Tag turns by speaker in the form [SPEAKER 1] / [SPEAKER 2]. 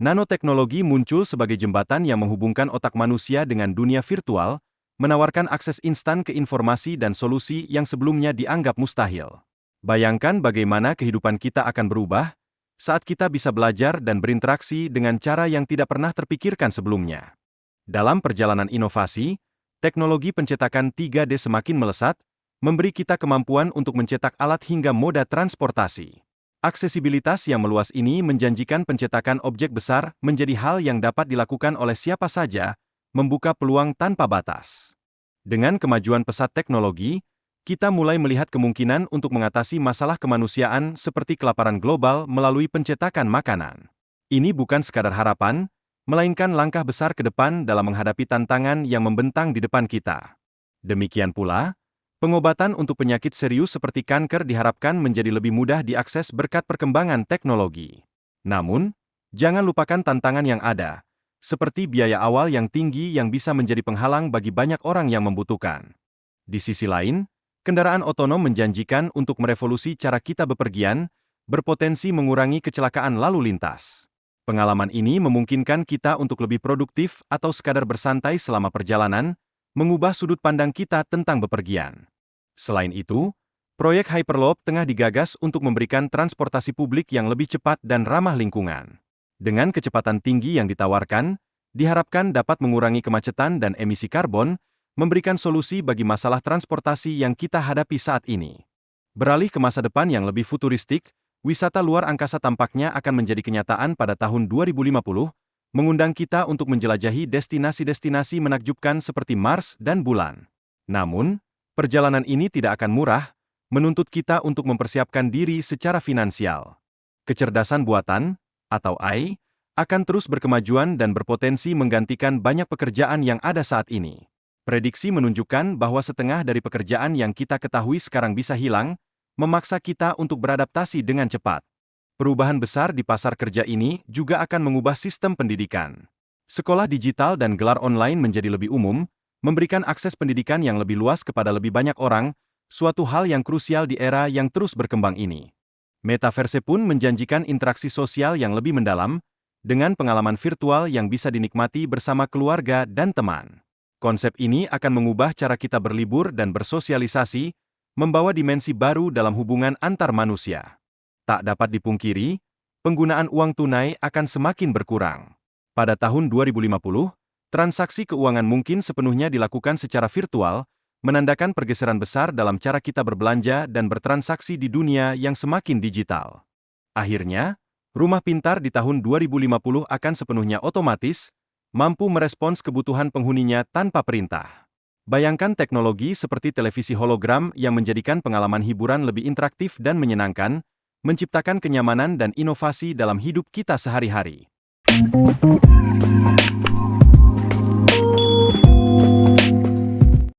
[SPEAKER 1] Nanoteknologi muncul sebagai jembatan yang menghubungkan otak manusia dengan dunia virtual, menawarkan akses instan ke informasi dan solusi yang sebelumnya dianggap mustahil. Bayangkan bagaimana kehidupan kita akan berubah saat kita bisa belajar dan berinteraksi dengan cara yang tidak pernah terpikirkan sebelumnya. Dalam perjalanan inovasi, teknologi pencetakan 3D semakin melesat, memberi kita kemampuan untuk mencetak alat hingga moda transportasi. Aksesibilitas yang meluas ini menjanjikan pencetakan objek besar menjadi hal yang dapat dilakukan oleh siapa saja, membuka peluang tanpa batas. Dengan kemajuan pesat teknologi, kita mulai melihat kemungkinan untuk mengatasi masalah kemanusiaan seperti kelaparan global melalui pencetakan makanan. Ini bukan sekadar harapan, melainkan langkah besar ke depan dalam menghadapi tantangan yang membentang di depan kita. Demikian pula, pengobatan untuk penyakit serius seperti kanker diharapkan menjadi lebih mudah diakses berkat perkembangan teknologi. Namun, jangan lupakan tantangan yang ada, seperti biaya awal yang tinggi yang bisa menjadi penghalang bagi banyak orang yang membutuhkan. Di sisi lain, kendaraan otonom menjanjikan untuk merevolusi cara kita bepergian, berpotensi mengurangi kecelakaan lalu lintas. Pengalaman ini memungkinkan kita untuk lebih produktif atau sekadar bersantai selama perjalanan, mengubah sudut pandang kita tentang bepergian. Selain itu, proyek Hyperloop tengah digagas untuk memberikan transportasi publik yang lebih cepat dan ramah lingkungan. Dengan kecepatan tinggi yang ditawarkan, diharapkan dapat mengurangi kemacetan dan emisi karbon, memberikan solusi bagi masalah transportasi yang kita hadapi saat ini. Beralih ke masa depan yang lebih futuristik, wisata luar angkasa tampaknya akan menjadi kenyataan pada tahun 2050, mengundang kita untuk menjelajahi destinasi-destinasi menakjubkan seperti Mars dan Bulan. Namun, perjalanan ini tidak akan murah, menuntut kita untuk mempersiapkan diri secara finansial. Kecerdasan buatan, atau AI, akan terus berkemajuan dan berpotensi menggantikan banyak pekerjaan yang ada saat ini. Prediksi menunjukkan bahwa setengah dari pekerjaan yang kita ketahui sekarang bisa hilang, memaksa kita untuk beradaptasi dengan cepat. Perubahan besar di pasar kerja ini juga akan mengubah sistem pendidikan. Sekolah digital dan gelar online menjadi lebih umum, memberikan akses pendidikan yang lebih luas kepada lebih banyak orang, suatu hal yang krusial di era yang terus berkembang ini. Metaverse pun menjanjikan interaksi sosial yang lebih mendalam, dengan pengalaman virtual yang bisa dinikmati bersama keluarga dan teman. Konsep ini akan mengubah cara kita berlibur dan bersosialisasi, membawa dimensi baru dalam hubungan antar manusia. Tak dapat dipungkiri, penggunaan uang tunai akan semakin berkurang. Pada tahun 2050, transaksi keuangan mungkin sepenuhnya dilakukan secara virtual, menandakan pergeseran besar dalam cara kita berbelanja dan bertransaksi di dunia yang semakin digital. Akhirnya, rumah pintar di tahun 2050 akan sepenuhnya otomatis, mampu merespons kebutuhan penghuninya tanpa perintah. Bayangkan teknologi seperti televisi hologram yang menjadikan pengalaman hiburan lebih interaktif dan menyenangkan, menciptakan kenyamanan dan inovasi dalam hidup kita sehari-hari.